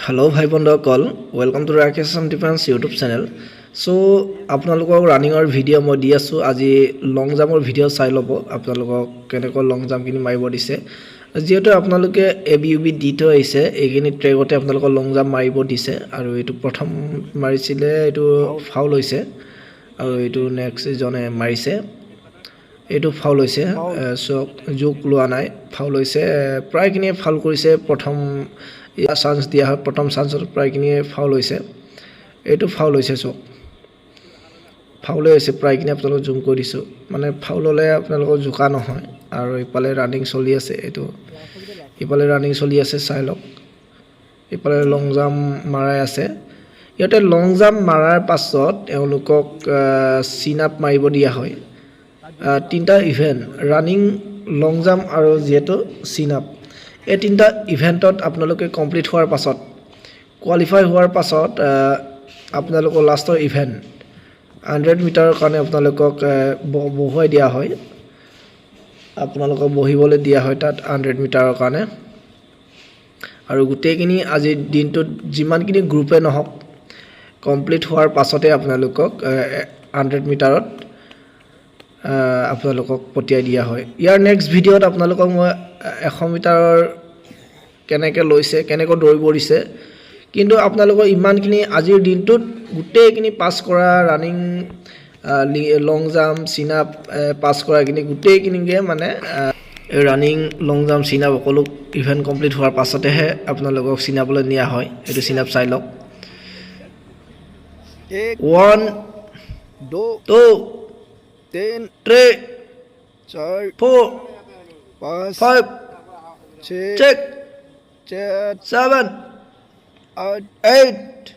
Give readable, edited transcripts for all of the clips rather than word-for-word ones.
Hello भाई बंधुসকল welcome to Rakesh defence YouTube channel. So आपनालोকক रानिंगर भिडिओ मैं दी आसो। आज लंग जाমৰ भिडिओ चाই ল'ব आपनालोকক केनेকৈ लंग जाम किनि मारिब दिसे। जेहेतु आपनालोके एबीयूबी দি থৈ আহিছে এইখিনি ট্ৰেকতে आपनालोকক लंग जाम मारिब दिसे আৰু এটো প্ৰথম মাৰিছিলে এটো ফাউল হৈছে আৰু এটো নেক্সট জনে মাৰিছে এটো ফাউল হৈছে। সো যোগ লোৱা নাই ফাউল হৈছে প্ৰায়খিনি ফাউল কৰিছে। প্ৰথম চান্স দিয়া হয় প্ৰথম চান্সত প্ৰায়খিনি ফাউল হৈছে এটো ফাউল হৈছে। সো ফাউল হৈছে প্ৰায়খিনি আপোনালোক জুম কৰি দিছো মানে ফাউল হলে আপোনালোকৰ জোকা নহয় আৰু ইপালে ৰানিং চলি আছে এটো ইপালে ৰানিং চলি আছে চাই লওক ইপালে লং জাম্প মাৰাই আছে। ইয়াতে লং জাম্প মাৰাৰ পাছত এওঁলোকক সিন আপ মাৰিব দিয়া হয়। তিনটা ইভেন্ট ৰানিং লং জাম্প আৰু যেটো সিন আপ এই তিনটা ইভেন্টত আপোনালোকে কমপ্লিট হোৱাৰ পাছত কোৱালিফাই হোৱাৰ পাছত আপোনালোকৰ লাষ্টৰ ইভেন্ট 100 মিটাৰৰ কাৰণে আপোনালোকক বহুৱাই দিয়া হয়। আপোনালোকক বহিবলৈ দিয়া হয় তাত 100 মিটাৰৰ কাৰণে আৰু গুটেইখিনি আজি দিনটোত যিমানখিনি গ্ৰুপে নহওক কমপ্লিট হোৱাৰ পাছতে আপোনালোকক 100 মিটাৰত আপোনালোকক পঠিয়াই দিয়া হয়। ইয়াৰ নেক্সট ভিডিওত আপোনালোকক মই 100 মিটাৰৰ কেনেকৈ লৈছে কেনেকৈ দৌৰিব দিছে কিন্তু আপোনালোকৰ ইমানখিনি আজিৰ দিনটোত গুটেইখিনি পাস কৰা ৰানিং লং জাম্প সিন আপ পাস কৰাখিনি গুটেইখিনিকে মানে ৰানিং লং জাম্প সিন আপ সকলো ইভেন্ট কমপ্লিট হোৱাৰ পাছতেহে আপোনালোকক সিন আপলৈ নিয়া হয়। এটো সিন আপ চাই লওক 1 2 3 4 5 6 7 8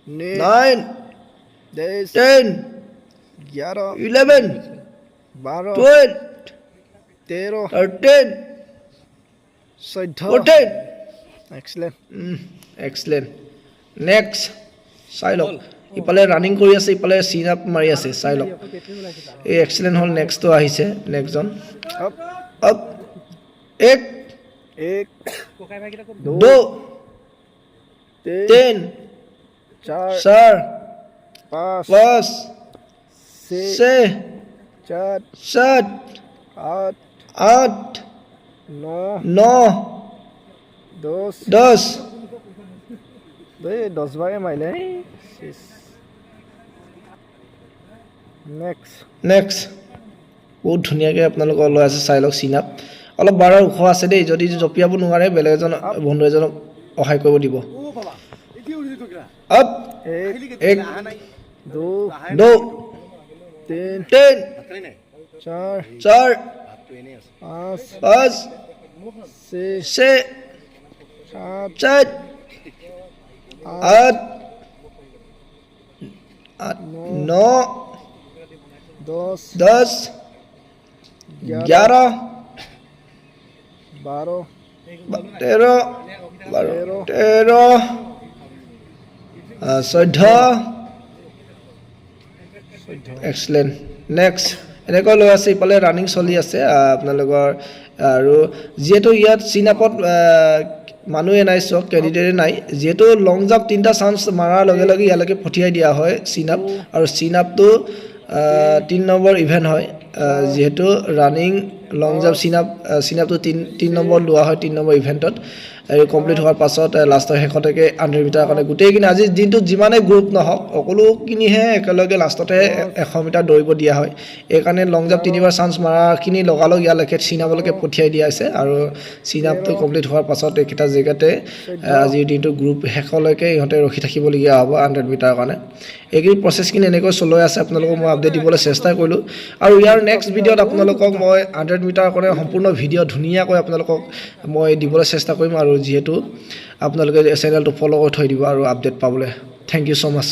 9 10 11 12 13 14 excellent next চাই লওক ইপালে রানিং কৰি আছে ইপালে সিন আপ মাৰি আছে চাই লওক এই এক্সিলেন্ট হল নেক্সট তো আহিছে নেক্সট জন আপ 1 2 3 4 5 6 7 8 9 10 बारे माइले नेक्स्ट बहुत धुनियाके আপোনালোক লৈ আছে চাই লওক সিন আপ অলপ বাৰৰ উখ আছে দেই যদি জপিয়াব নোৱাৰে বেলেগ এজন বন্ধু এজনক সহায় কৰিব দিব। আপ 1 2 3 4 5 6 7 8 9 10 11 12 13 14 excellent next এনেকৈ লৈ আছে ইপালে ৰানিং চলি আছে আপোনালোকৰ আৰু যেটো ইয়াত সিন আপত মানুহে নাই সব ক্যান্ডিডেট নাই যেটো লং জাম্প তিনটা চান্স মাৰাৰ লগে লগে ইয়ালৈকে পঠিয়াই দিয়া হয় সিন আপ আৰু সিন আপটো 3 নম্বৰ ইভেন্ট হয় যেহেতু ৰানিং লং জাম্প সিন আপটো 3 নম্বৰ লোৱা হয় 3 নম্বৰ ইভেন্টত আৰু কমপ্লিট হোৱাৰ পাছত লাষ্টৰ শেষতকে 100 মিটাৰ কাৰণে গুটেইখিনি আজি দিনটো যিমানে গ্ৰুপ নহওক সকলোখিনিহে একেলগে লাষ্টতে 100 মিটাৰ দৌৰিব দিয়া হয়। এই কাৰণে লং জাম্প তিনিবাৰ চান্স মাৰাখিনি লগালগ ইয়ালৈকে সিন আপলৈকে পঠিয়াই দিয়া আছে আৰু সিন আপটো কমপ্লিট হোৱাৰ পাছত একেটা জেগাতে আজিৰ দিনটো গ্ৰুপ শেষলৈকে ইহঁতে ৰখি থাকিবলগীয়া হ'ব 100 মিটাৰ কাৰণে। এইখিনি প্ৰসেসখিনি এনেকৈ চলাই আছে আপোনালোকক মই আপডেট দিবলৈ চেষ্টা কৰিলো আৰু ইয়াৰ নেক্সট ভিডিওত আপোনালোকক মই 100 মিটাৰ কাৰণে সম্পূৰ্ণ ভিডিও ধুনিয়াকৈ আপোনালোকক মই দিবলৈ চেষ্টা কৰিম আৰু যেহেতু আপোনালোকে চেনেলটো ফলো কৰি থৈ দিব আৰু আপডেট পাবলৈ। থ্যাংক ইউ সো মাচ।